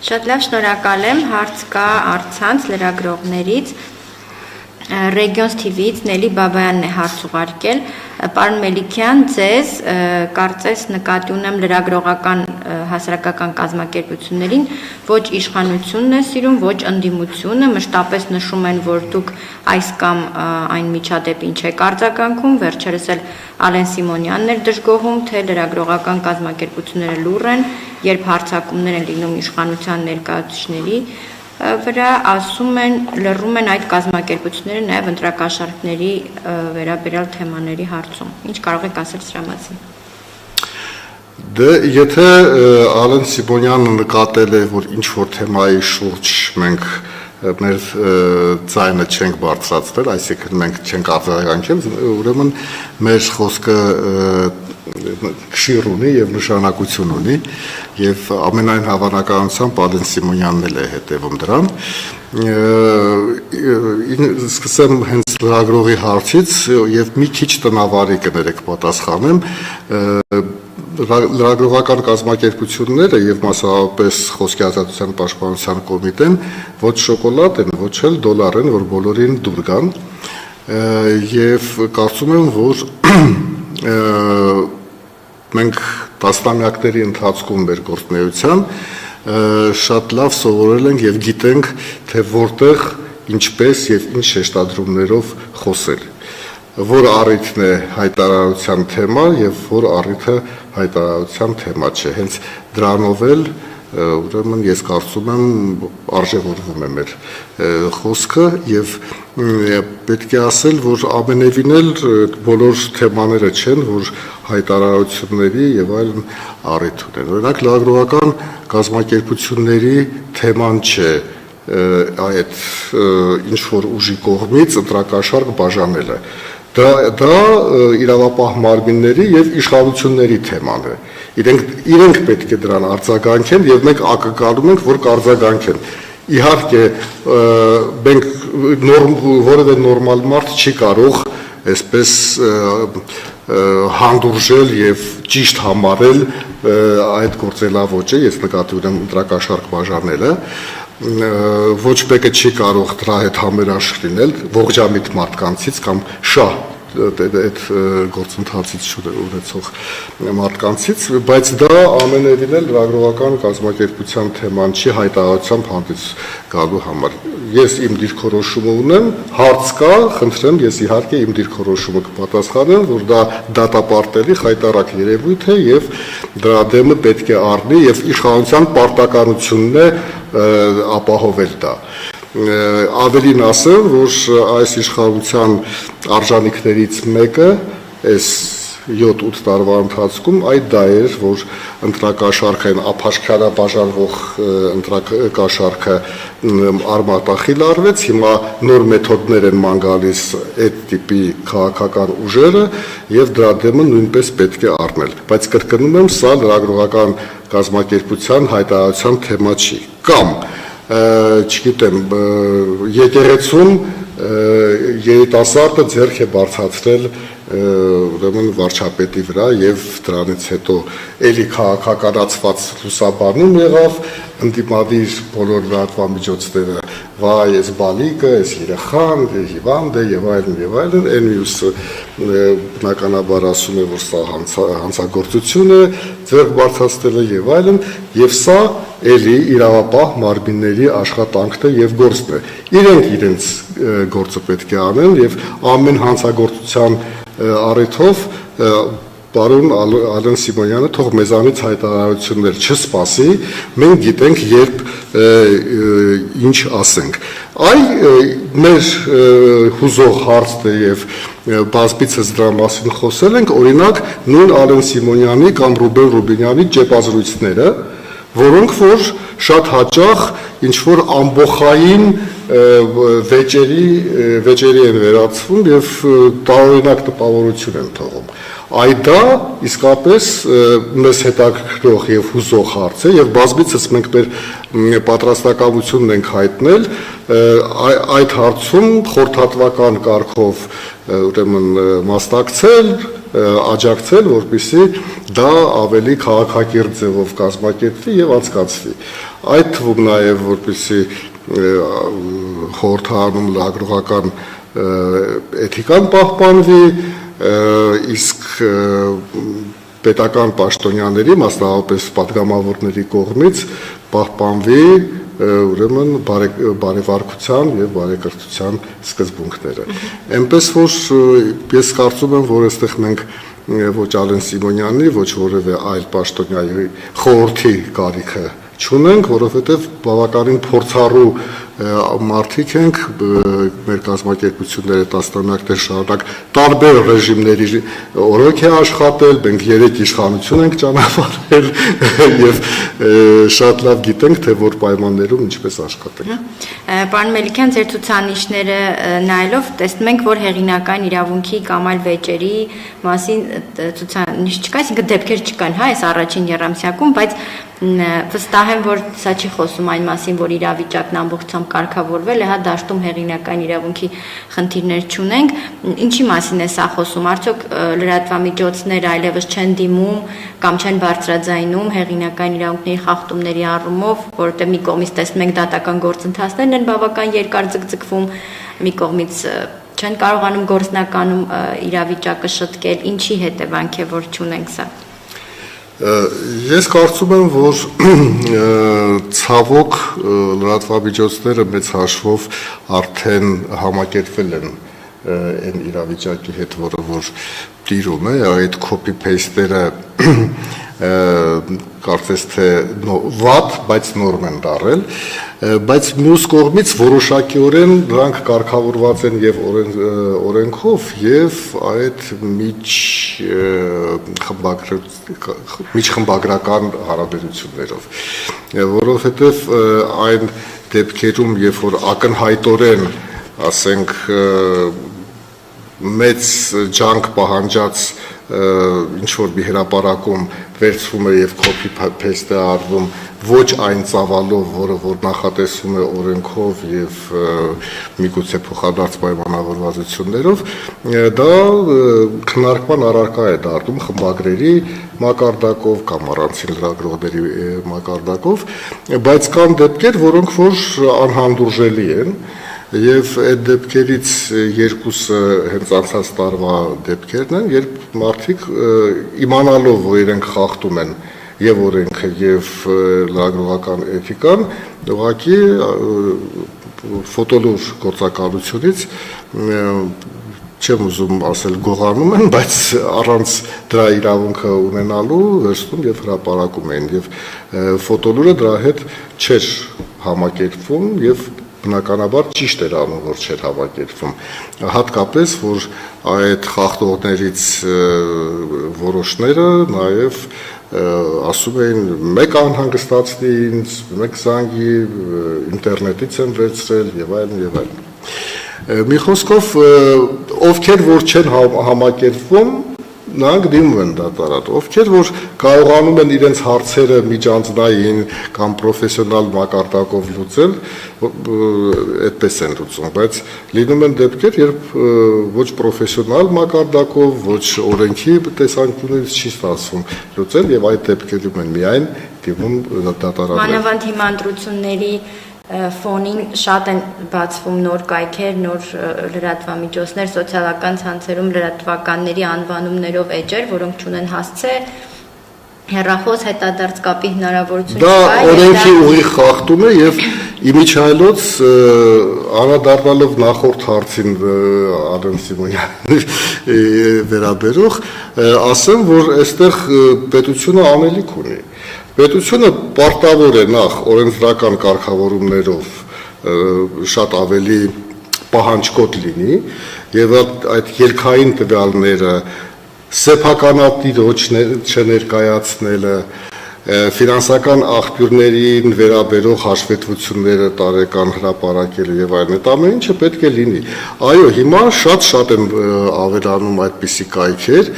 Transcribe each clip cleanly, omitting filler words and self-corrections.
Շատ լավ, շնորհակալ եմ, հարց կա առցանց լրագրողներից, Regions TV-ից Նելի Բաբայանն է հարց ուղարկել, պարոն Մելիքյան, ձեզ կարծես նկատի ունեմ լրագրողական հասարակական կազմակերպություններին, ոչ իշխանությունն է սիրում, ոչ ընդդիմությունը, մշտապես նշում են, որ դուք այս կամ այն միջադեպին չեք արձագանքում, վերջերս էլ Ալեն Սիմոնյանն էր դժգոհում, թե լրագրողական կազմակերպությունները լուռ են, երբ հարձակումներ են լինում իշխանության ներկայացուցիչների վրա, ասում են, լռում են այդ կազմակերպությունները նաև ընտրակաշառքների վերաբերյալ թեմաների հարցում։ Ինչ կարող եք ասել սրա մասին։ Դե եթե Ալեն Սիմոնյանը նկատել է, որ ինչ-որ թեմայի շուրջ մենք մեր ձայնը չենք բարձրացրել, այսինքն մենք չենք արձագանքել, ուրեմն մեր խոսքը քշիր ունի եւ նշանակություն ունի եւ ամենայն հավանականությամբ Ալեն Սիմոնյանն էլ է հետևում դրան։ Սկսեմ հենց լրագրողի հարցից եւ մի քիչ տնավարի կներեք պատասխանեմ։ Լրագրողական կազմակերպությունները եւ մասնավորապես Խոսքի ազատության պաշտպանության կոմիտեն ոչ շոկոլադ են, ոչ էլ դոլար են, որ բոլորին դուր գան եւ կարծում եմ, որ մենք տասնամյակների ընթացքում մեր գործունեության շատ լավ սովորել ենք եւ գիտենք, թե որտեղ, ինչպես եւ ինչ շեշտադրումներով խոսել, որ առիթն է հայտարարության թեմա եւ որ առիթը հայտարարության թեմա չէ, հենց դրանով էլ ուրեմն ես կարծում եմ արժևորվում է մեր խոսքը եւ պետք է ասել, որ ամենևին էլ բոլոր թեմաները չեն, որ հայտարարությունների եւ այլն առիթ ունեն։ Օրինակ լրագրողական կազմակերպությունների թեման չէ այդ ինչ որ ուժի կողմից ընտրակաշառք բաժանելը։ Դա իրավապահ մարմինների եւ իշխանությունների թեման է։ Իրենք պետք է դրան արձագանքեն եւ մենք ակնկալում ենք, որ կարձագանքեն։ Իհարկե, մենք որևէ նորմալ մարդ չի կարող այսպես հանդուրժել եւ ճիշտ համարել այդ գործելավոճը, ես նկատի ունեմ ընտրակաշառք բաժանելը, ոչ մեկը չի կարող դրա հետ համերաշխ լինել ողջամիտ մարդկանցից կամ շահ այդ գործընթացից ունեցող մարդկանցից, բայց դա ամենևին էլ լրագրողական կազմակերպության թեման չի հայտարարությամբ հանդես գալու համար։ Ես իմ դիրքորոշումը ունեմ, հարց կա, խնդրեմ, ես իհարկե իմ դիրքորոշումը կպատասխանեմ, որ դա դատապարտելի խայտառակ երևույթ է եւ դրա դեմը պետք է առնի եւ իշխանության պարտականությունն է ապահովել դա։ Ավելին ասեմ, որ այս իշխանության արժանինքներից մեկը այս 7-8 տարվա ընթացքում այդ դա էր, որ ընտրակաշառքային ապաշխարաբաժանվող ընտրակաշառքը արմատախիլ արվեց, հիմա նոր մեթոդներ են ման գալիս այդ տիպի քաղաքական ուժերը եւ դրա դեմը նույնպես պետք է առնել, բայց կրկնում եմ, սա լրագրողական կազմակերպության հայտարարության թեմա չի, կամ չգիտեմ, եկեղեցում երիտասարդը ձեռք է բարձրացրել ուրեմն վարչապետի վրա եւ դրանից հետո էլի քաղաքականացված լուսաբանում եղավ, ընդդիմադիր բոլոր լրատվամիջոցները, վայ, այս բալիկը, այս երեխան, հիվանդ է եւ այլն, այն մյուսը բնականաբար ասում է, որ սա հանցագործություն է, ձեռք բարձրացնելը եւ այլն, եւ սա էլի իրավապահ մարմինների աշխատանքն է եւ գործն է։ Իրենք իրենց գործը պետք է անեն եւ ամեն հանցագործության առիթով պարոն Ալեն Սիմոնյանը թող մեզանից հայտարարություններ չսպասի, մենք գիտենք երբ ինչ ասենք։ Մեր հուզող հարցն է եւ բազմիցս դրա մասին խոսել ենք, օրինակ նույն Ալեն Սիմոնյանի կամ Ռուբեն Ռուբինյանի ճեպազրույցները, որոնք որ շատ հաճախ ինչ որ ամբողջային վեճերի են վերածվում եւ տարօրինակ տպավորություն են թողում։ Դա իսկապես մեզ հետաքրքրող եւ հուզող հարց է եւ բազմիցս մենք մեր պատրաստակամությունն ենք հայտնել այդ հարցում խորհրդատվական կարգով ուրեմն մասնակցել, աջակցել, որպեսզի դա ավելի քաղաքակիրթ ձևով կազմակերպվի եւ անցկացվի։ Այդ թվում նաեւ որպեսզի խորհրդարանում լրագրողական էթիկան պահպանվի, իսկ պետական պաշտոնյաների, մասնավորապես պատգամավորների կողմից պահպանվի ուրեմն բարեվարկության եւ բարեկրթության սկզբունքները։ Այնպես որ ես կարծում եմ, որ այստեղ մենք ոչ Ալեն Սիմոնյանի, ոչ որևէ այլ պաշտոնյայի խորհրդի կարիքը չունենք, որովհետեւ բավականին փորձառու մարդիկ ենք, մեր կազմակերպությունները տասնամյակներ շարունակ տարբեր ռեժիմների օրոք է աշխատել, մենք 3 իշխանություն ենք ճանապարհել եւ շատ լավ գիտենք, թե որ պայմաններում ինչպես աշխատենք։ Պարոն Մելիքյան, ձեր ցուցանիշները նայելով տեսնում ենք, որ հեղինակային իրավունքի կամ այլ վեճերի մասին ցուցանիշ չկա, այսինքն դեպքեր չկան, հա, այս առաջին երամսյակում, բայց վստահ եմ, որ սա չի խոսում այն մասին, որ իրավիճակն ամբողջությամբ կարգավորվել է, հա, դաշտում հեղինակային իրավունքի խնդիրներ չունենք։ Ինչի մասին է սա խոսում։ Արդյոք լրատվամիջոցները այլևս չեն դիմում կամ չեն բարձրաձայնում հեղինակային իրավունքների խախտումների առումով, որովհետև մի կողմից տեսնում ենք դատական գործընթացներն են բավական երկար ձգձգվում, մի կողմից չեն կարողանում գործնականում իրավիճակը շտկել, ինչի հետևանք է, որ չունենք սա։ Ես կարծում եմ, որ ցավոք լրատվամիջոցները մեծ հաշվով արդեն համակերպվել են այն իրավիճակի հետ, որը որ տիրում է, այդ copy-paste-երը կարծես թե վատ, բայց նորմ են դարել, բայց մյուս կողմից որոշակիորեն դրանք կարգավորված են եւ օրենքով եւ այդ միջխմբագրական հարաբերություններով, որովհետեւ այն դեպքերում, երբ որ ակնհայտորեն, ասենք, մեծ ջանք պահանջած ինչ-որ մի հրապարակում վերցվում է եւ copy-paste է արվում ոչ այն ծավալով, որը որ նախատեսում է օրենքով եւ միգուցե փոխադարձ պայմանավորվածություններով, դա քննարկման առարկա է դառնում խմբագրերի մակարդակով կամ առանցին լրագրողների մակարդակով, բայց կան դեպքեր, որոնք որ անհանդուրժելի են Եվ այդ դեպքերից երկուսը հենց անցած տարվա դեպքերն են, երբ մարդիկ իմանալով, որ իրենք խախտում են եւ օրենքը եւ լրագրողական էթիկան, ուղղակի ֆոտոլուր գործակալությունից չեմ ուզում ասել գողանում են, բայց առանց դրա իրավունքը ունենալու վերցնում եւ հրապարակում են եւ ֆոտոլուրը դրա հետ չէր համակերպվում եւ բնականաբար ճիշտ էր անում, որ չէր հավաքերվում, հատկապես, որ այդ խախտողներից որոշները նաև ասում էին մեկ անհանգստացնի ինձ, մեկ զանգի, ինտերնետից եմ վերցրել եւ այլն։ Մի խոսքով, ովքեր որ չեն համակերպվում, նրանք դիմում են դատարան, ովքեր որ կարողանում են իրենց հարցերը միջանձնային կամ պրոֆեսիոնալ մակարդակով լուծել, այդպես են լուծում, բայց լինում են դեպքեր, երբ ոչ պրոֆեսիոնալ մակարդակով, ոչ օրենքի տեսանկյունից չի ստացվում լուծել եւ այդ դեպքերում են միայն դիմում դատարաններ։ Մանավանդ հիմնադրությունների ֆոնին շատ են բացվում նոր կայքեր, նոր լրատվամիջոցներ, սոցիալական ցանցերում լրատվականների անվանումներով էջեր, որոնք չունեն հասցե, հեռախոս հետադարձ կապի հնարավորություն չկա։ Դա օրենքի ուղիղ խախտում է եւ իմիջայլոց անդրադառնալով նախորդ հարցին Ալեն Սիմոնյանի վերաբերող, ասեմ, որ այստեղ պետությունը անելիք ունի։ Պետությունը պարտավոր է նախ օրենսդրական կարգավորումներով շատ ավելի պահանջկոտ լինի եւ այդ ելքային տվյալները սեփականատիրոջ չներկայացնելը, ֆինանսական աղբյուրներին վերաբերող հաշվետվությունները տարեկան հրապարակելը եւ այլն, այդ ամեն ինչը պետք է լինի։ Այո, հիմա շատ են ավելանում այդպիսի կայքեր,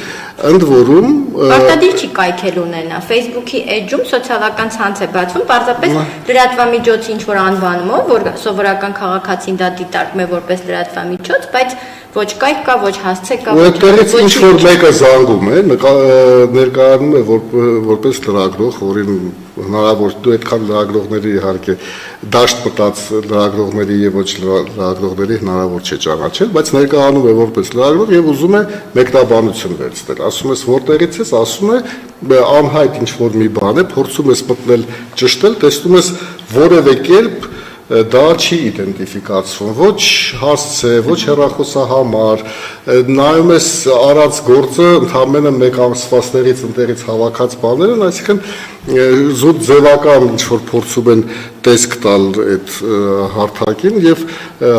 ընդ որում Պարտադիր չի կայքել ունենա։ Facebook-ի էջում սոցիալական ցանց է բացվում, պարզապես լրատվամիջոցի ինչ-որ անվանումով, որ սովորական քաղաքացին դա դիտարկում է որպես լրատվամիջոց, բայց ոչ կայք կա, ոչ հասցե կա, ոչ այդտեղից ինչ-որ մեկը զանգում է, ներկայանում է որպես լրագրող, որին հնարավոր դու այդքան լրագրողների իհարկե դաշտ մտած լրագրողների եւ ոչ լրագրողների հնարավոր չէ ճանաչել, բայց ներկայանում է որպես լրագրող եւ ուզում է մեկնաբանություն վերցնել։ Ասում ես որտեղից ես, ասում է անհայտ ինչ-որ մի բան է, փորձում ես մտնել ճշտել, տեսնում ես որևէ կերպ դա չի իդենտիֆիկացվում, ոչ հասցե, ոչ հեռախոսահամար, նայում ես արած գործը ընդամենը մեկ ամսվացներից ընտեղից հավաքած բաներ են, այսինքն զուտ ձևական ինչ-որ փորձում են տեսք տալ այդ հարթակին եւ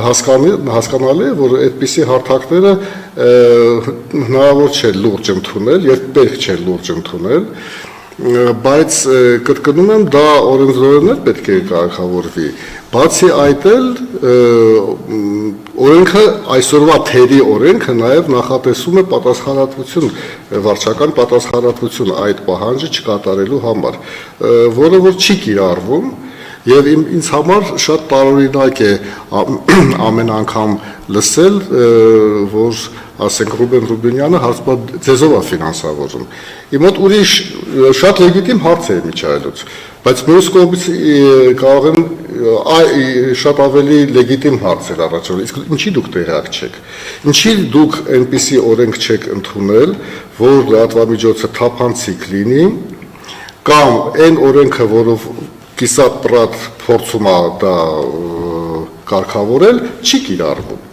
հասկանալի է, որ այդպիսի հարթակները հնարավոր չէ լուրջ ընդունել եւ պետք չէ լուրջ ընդունել, բայց կրկնում եմ, դա օրենսդրորեն էլ պետք է կարգավորվի։ Բացի այդ էլ օրենքը այսօրվա թերի օրենքը նաև նախատեսում է պատասխանատվություն, վարչական պատասխանատվություն այդ պահանջը չկատարելու համար, որը որ չի կիրառվում եւ ինձ համար շատ տարօրինակ է ամեն անգամ լսել, որ ասենք Ռուբեն Ռուբինյանը հարցը ձեզով է ֆինանսավորում։ Իմ մոտ ուրիշ շատ լեգիտիմ հարց է միջայլոց, բայց մյուս կողմից կարող են շատ ավելի լեգիտիմ հարցեր առաջանում։ Իսկ ինչի դուք տեղյակ չեք։ Ինչի դուք այնպիսի օրենք չեք ընդունել, որ լրատվամիջոցը թափանցիկ լինի, կամ այն օրենքը, որով կիսապրատ փորձում է դա կարգավորել, չի կիրառվում։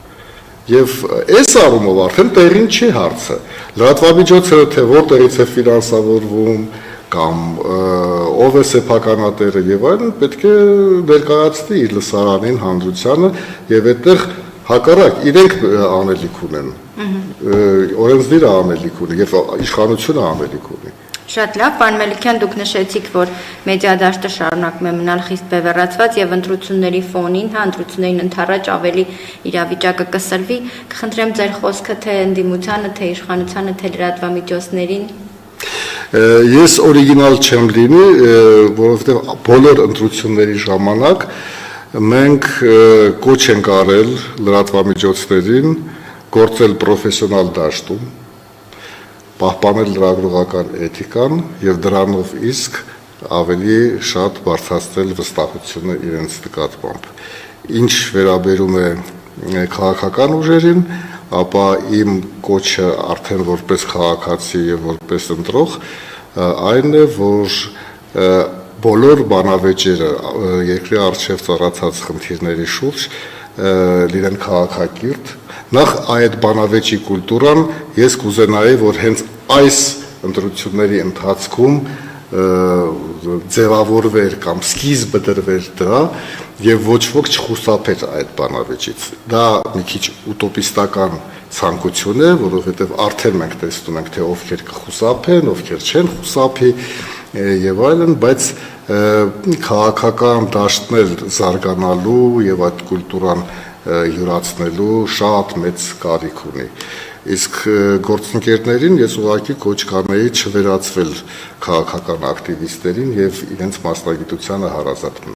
Եվ այս առումով արդեն տեղին չի հարցը։ Լրատվամիջոցը թե որտեղից է ֆինանսավորվում, կամ ով է սեփականատերը եւ այլն, պետք է ներկայացնի իր լսարանին, հանրությանը եւ այդտեղ հակառակ իրենք անելիք ունեն։ Օրենսդիրը անելիք ունի եւ իշխանությունը անելիք ունի։ Շատ լավ, պարոն Մելիքյան, դուք նշեցիք, որ մեդիադաշտը շարունակում է մնալ խիստ բևեռացված եւ ընտրությունների ֆոնին, ընտրություններին ընդառաջ ավելի իրավիճակը կսրվի։ Կխնդրեմ ձեր խոսքը թե ընդդիմությանը, թե իշխանությանը, թե լրատվամիջոցներին։ Ես օրիգինալ չեմ լինի, որովհետեւ բոլոր ընտրությունների ժամանակ մենք կոչ ենք արել լրատվամիջոցներին գործել պրոֆեսիոնալ դաշտում, պահպանել լրագրողական էթիկան եւ դրանով իսկ ավելի շատ բարձրացնել վստահությունը իրենց նկատմամբ։ Ինչ վերաբերում է քաղաքական ուժերին, ապա իմ կոչը արդեն որպես քաղաքացի եւ որպես ընտրող այն է, որ բոլոր բանավեճերը երկրի առջև ծառացած խնդիրների շուրջ լինեն քաղաքակիրթ։ Նախ այդ բանավեճի կուլտուրան ես կուզենայի, որ հենց այս ընտրությունների ընթացքում ձևավորվեր կամ սկիզբը դրվեր դրա եւ ոչ ոք չխուսափեր այդ բանավեճից։ Դա մի քիչ ուտոպիստական ցանկություն է, որովհետեւ արդեն մենք տեսնում ենք, թե ովքեր կխուսափեն, ովքեր չեն խուսափի եւ այլն, բայց քաղաքական դաշտներ զարգանալու եւ այդ կուլտուրան յուրացնելու շատ մեծ կարիք ունի։ Իսկ գործընկերներին ես ուղղակի կոչ կանեի չվերածվել քաղաքական ակտիվիստերին եւ իրենց մասնագիտությանը հարազատ